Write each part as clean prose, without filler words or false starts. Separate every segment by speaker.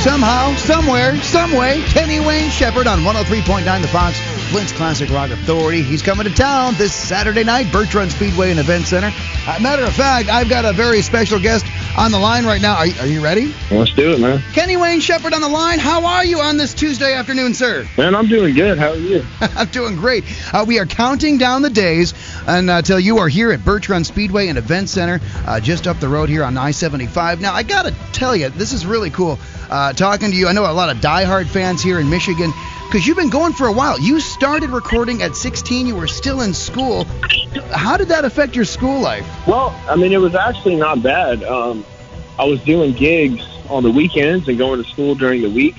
Speaker 1: Somehow, somewhere, someway, Kenny Wayne Shepherd on 103.9 The Fox, Flint's Classic Rock Authority. He's coming to town this Saturday night, Bertrand Speedway and Event Center. Matter of fact, I've got a very special guest on the line right now. Are you ready?
Speaker 2: Let's do it, man.
Speaker 1: Kenny Wayne Shepherd on the line. How are you on this Tuesday afternoon, sir?
Speaker 2: Man, I'm doing good. How are you?
Speaker 1: I'm doing great. We are counting down the days until you are here at Bertrand Speedway and Event Center, just up the road here on I-75. Now, I got to tell you, this is really cool talking to you. I know a lot of diehard fans here in Michigan because you've been going for a while. You started recording at 16. You were still in school. How did that affect your school life?
Speaker 2: Well, I mean, it was actually not bad. I was doing gigs on the weekends and going to school during the week.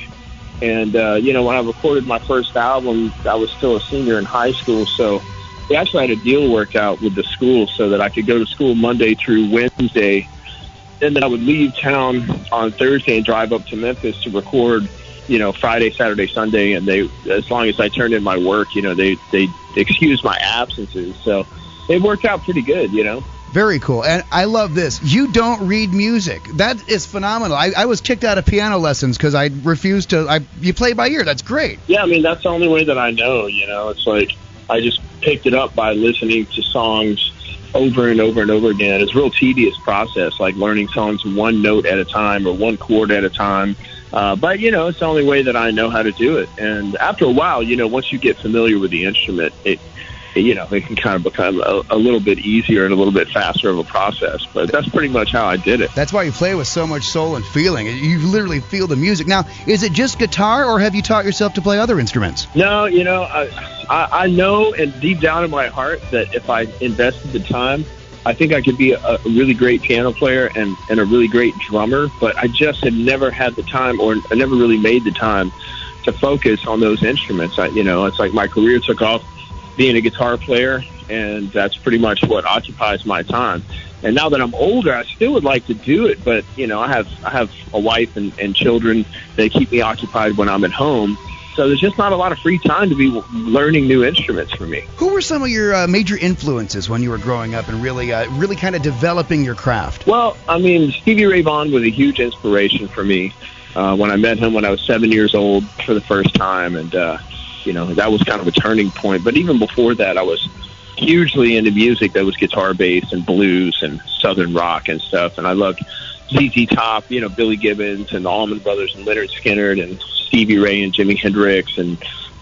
Speaker 2: And, when I recorded my first album, I was still a senior in high school. So we actually had a deal worked out with the school so that I could go to school Monday through Wednesday. And then I would leave town on Thursday and drive up to Memphis to record, Friday, Saturday, Sunday. And as long as I turned in my work, they excused my absences. So it worked out pretty good,
Speaker 1: Very cool. And I love this. You don't read music. That is phenomenal. I was kicked out of piano lessons because I refused to. You play by ear. That's great.
Speaker 2: Yeah, I mean, that's the only way that I know, It's like I just picked it up by listening to songs over and over and over again. It's a real tedious process, like learning songs one note at a time or one chord at a time. But, it's the only way that I know how to do it. And after a while, once you get familiar with the instrument, it can kind of become a little bit easier and a little bit faster of a process. But that's pretty much how I did it.
Speaker 1: That's why you play with so much soul and feeling. You literally feel the music. Now, is it just guitar, or have you taught yourself to play other instruments?
Speaker 2: No, I know, and deep down in my heart, that if I invested the time, I think I could be a really great piano player and a really great drummer. But I just had never had the time, or I never really made the time to focus on those instruments. It's like my career took off being a guitar player, and that's pretty much what occupies my time. And now that I'm older, I still would like to do it, but I have a wife and children that keep me occupied when I'm at home. So there's just not a lot of free time to be learning new instruments for me.
Speaker 1: Who were some of your major influences when you were growing up and really kind of developing your craft?
Speaker 2: Well, I mean, Stevie Ray Vaughan was a huge inspiration for me when I met him when I was 7 years old for the first time, and that was kind of a turning point. But even before that, I was hugely into music that was guitar-based and blues and southern rock and stuff. And I loved ZZ Top, Billy Gibbons and the Allman Brothers and Lynyrd Skynyrd and Stevie Ray and Jimi Hendrix and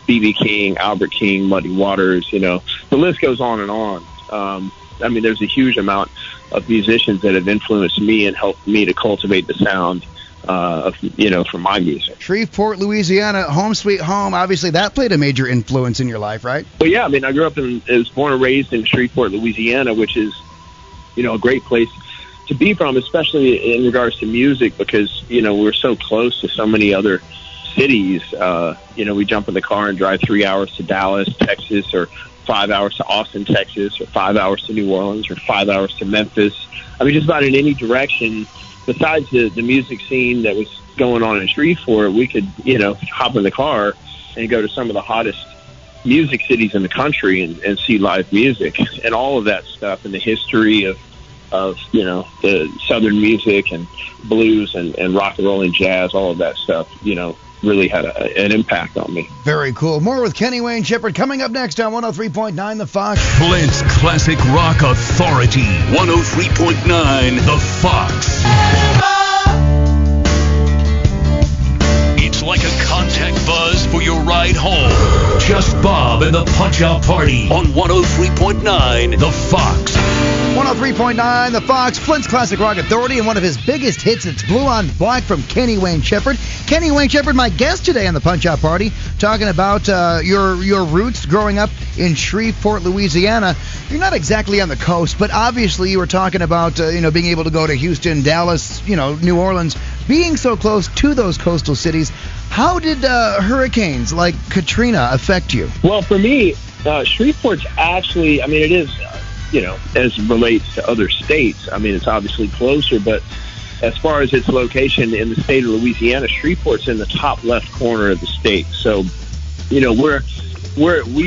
Speaker 2: B.B. King, Albert King, Muddy Waters. The list goes on and on. I mean, there's a huge amount of musicians that have influenced me and helped me to cultivate the sound from my music.
Speaker 1: Shreveport, Louisiana, home sweet home. Obviously, that played a major influence in your life, right?
Speaker 2: Well, yeah. I mean, I was born and raised in Shreveport, Louisiana, which is, a great place to be from, especially in regards to music, because, we're so close to so many other cities. We jump in the car and drive 3 hours to Dallas, Texas, or 5 hours to Austin, Texas, or 5 hours to New Orleans, or 5 hours to Memphis. I mean, just about in any direction. Besides the music scene that was going on in Shreveport, we could, hop in the car and go to some of the hottest music cities in the country and see live music and all of that stuff, and the history of the Southern music and blues and rock and roll and jazz, all of that stuff, really had an impact on me.
Speaker 1: Very cool. More with Kenny Wayne Shepherd coming up next on 103.9 The Fox.
Speaker 3: Flint's Classic Rock Authority, 103.9 The Fox. It's like a contact buzz for your ride home. Just Bob and the Punch-Out Party on 103.9 The Fox.
Speaker 1: 103.9 The Fox, Flint's Classic Rock Authority, and one of his biggest hits, it's Blue on Black from Kenny Wayne Shepherd. Kenny Wayne Shepherd, my guest today on the Punch-Out Party, talking about your roots growing up in Shreveport, Louisiana. You're not exactly on the coast, but obviously you were talking about being able to go to Houston, Dallas, New Orleans, being so close to those coastal cities. How did hurricanes like Katrina affect you?
Speaker 2: Well, for me, Shreveport's actually, I mean, it is, as it relates to other states, I mean, it's obviously closer, but as far as its location in the state of Louisiana, Shreveport's in the top left corner of the state. So, we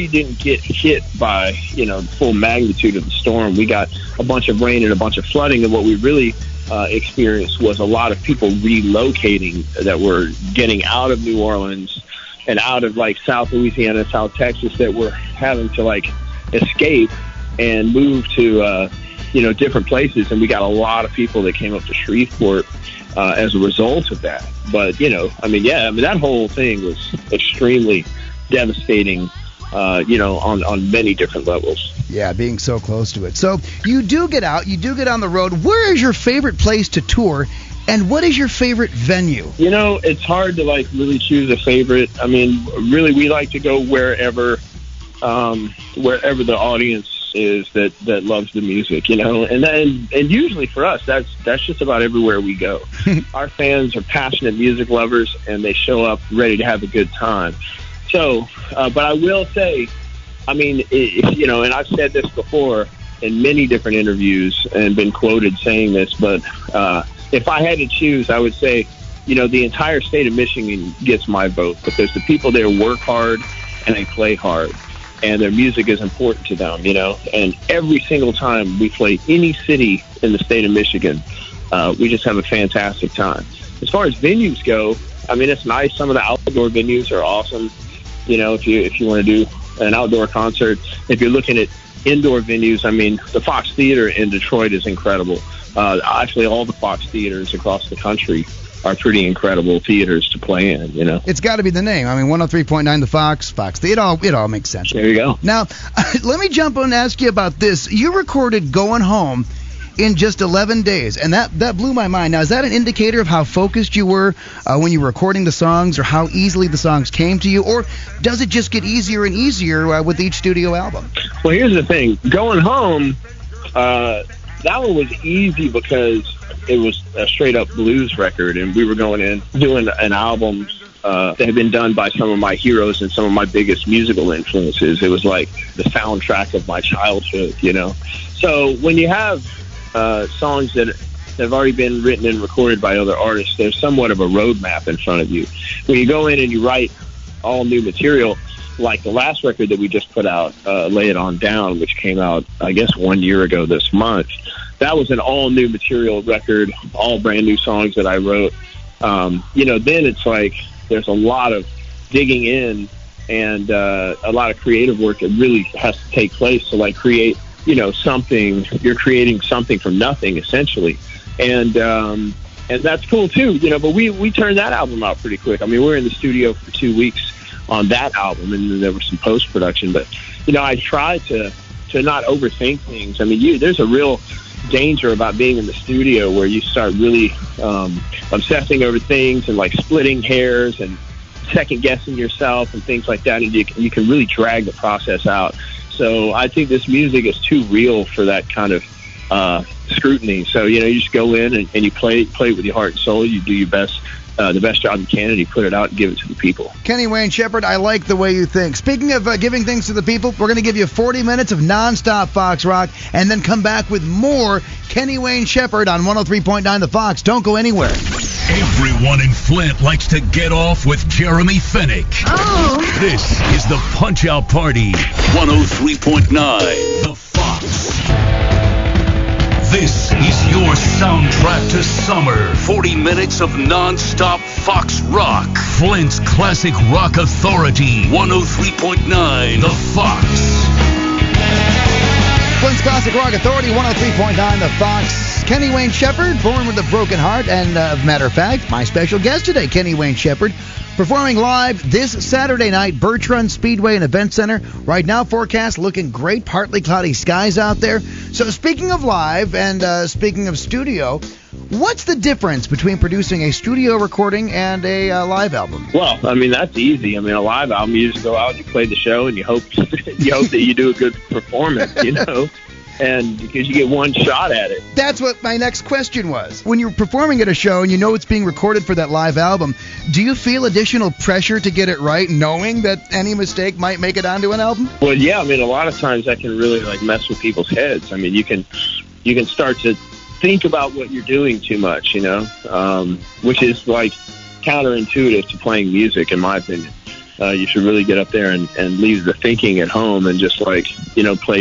Speaker 2: didn't get hit by, the full magnitude of the storm. We got a bunch of rain and a bunch of flooding, and what we really experience was a lot of people relocating that were getting out of New Orleans and out of like South Louisiana, South Texas, that were having to like escape and move to different places. And we got a lot of people that came up to Shreveport as a result of that. But that whole thing was extremely devastating, on many different levels.
Speaker 1: Yeah, being so close to it. So you do get out, you do get on the road. Where is your favorite place to tour, and what is your favorite venue?
Speaker 2: It's hard to like really choose a favorite. I mean, really, we like to go wherever the audience is that loves the music, and usually for us, that's just about everywhere we go. Our fans are passionate music lovers, and they show up ready to have a good time. So, but I will say, I mean, and I've said this before in many different interviews and been quoted saying this, but if I had to choose, I would say, the entire state of Michigan gets my vote, because the people there work hard and they play hard, and their music is important to them, and every single time we play any city in the state of Michigan, we just have a fantastic time. As far as venues go, I mean, it's nice. Some of the outdoor venues are awesome. If you want to do an outdoor concert. If you're looking at indoor venues, I mean, the Fox Theater in Detroit is incredible. Actually, all the Fox theaters across the country are pretty incredible theaters to play in,
Speaker 1: It's got to be the name. I mean, 103.9 the Fox Theater, it all makes sense.
Speaker 2: There you go.
Speaker 1: Now, let me jump on and ask you about this. You recorded Going Home in just 11 days, and that blew my mind. Now, is that an indicator of how focused you were when you were recording the songs, or how easily the songs came to you, or does it just get easier and easier with each studio album?
Speaker 2: Well, here's the thing. Going Home, that one was easy because it was a straight-up blues record, and we were going in doing an album that had been done by some of my heroes and some of my biggest musical influences. It was like the soundtrack of my childhood, So when you have songs that have already been written and recorded by other artists, there's somewhat of a roadmap in front of you. When you go in and you write all new material, like the last record that we just put out, Lay It On Down, which came out, I guess, 1 year ago this month, that was an all new material record, all brand new songs that I wrote. Then it's like there's a lot of digging in and a lot of creative work that really has to take place to like create something. You're creating something from nothing, essentially, and that's cool too, But we turned that album out pretty quick. I mean, we were in the studio for 2 weeks on that album, and then there was some post production. But I tried to not overthink things. I mean, there's a real danger about being in the studio where you start really obsessing over things and like splitting hairs and second guessing yourself and things like that, and you can really drag the process out. So I think this music is too real for that kind of scrutiny. So, you just go in and you play it with your heart and soul. You do your best, the best job you can, and you put it out and give it to the people.
Speaker 1: Kenny Wayne Shepherd, I like the way you think. Speaking of giving things to the people, we're going to give you 40 minutes of nonstop Fox Rock, and then come back with more Kenny Wayne Shepherd on 103.9 The Fox. Don't go anywhere.
Speaker 3: Everyone in Flint likes to get off with Jeremy Fenech.
Speaker 4: Oh.
Speaker 3: This is the Punch-Out Party, 103.9 The Fox. This is your soundtrack to summer. 40 minutes of non-stop Fox Rock. Flint's classic rock authority, 103.9 The Fox.
Speaker 1: Flint's Classic Rock Authority, 103.9 The Fox. Kenny Wayne Shepherd, born with a broken heart, and matter of fact, my special guest today, Kenny Wayne Shepherd, performing live this Saturday night, Birch Run Speedway and Event Center. Right now, forecast looking great, partly cloudy skies out there. So speaking of live and speaking of studio, what's the difference between producing a studio recording and a live album?
Speaker 2: Well, I mean, that's easy. I mean, a live album, you just go out, you play the show, and you hope that you do a good performance, and because you get one shot at it.
Speaker 1: That's what my next question was. When you're performing at a show and you know it's being recorded for that live album, do you feel additional pressure to get it right, knowing that any mistake might make it onto an album?
Speaker 2: Well, yeah. I mean, a lot of times that can really mess with people's heads. I mean, you can start to think about what you're doing too much, which is counterintuitive to playing music, in my opinion. You should really get up there and leave the thinking at home and just play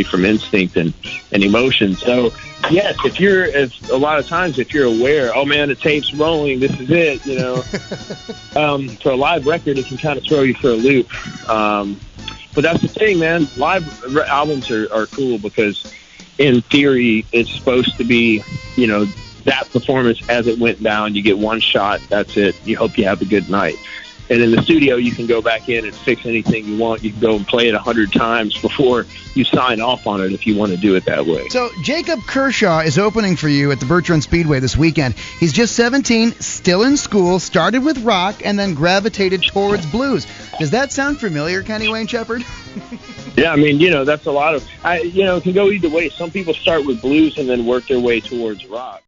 Speaker 2: from instinct and emotion. So Yes, if a lot of times if you're aware, oh man, the tape's rolling, this is it, you know. For a live record, it can kind of throw you for a loop. But that's the thing, man. Live albums are cool because, in theory, it's supposed to be, you know, that performance as it went down. You get one shot, that's it. You hope you have a good night. And in the studio, you can go back in and fix anything you want. You can go and play it 100 times before you sign off on it if you want to do it that way.
Speaker 1: So Jacob Kershaw is opening for you at the Bertrand Speedway this weekend. He's just 17, still in school, started with rock, and then gravitated towards blues. Does that sound familiar, Kenny Wayne Shepherd?
Speaker 2: Yeah, I mean, you know, that's a lot of, you know, it can go either way. Some people start with blues and then work their way towards rock.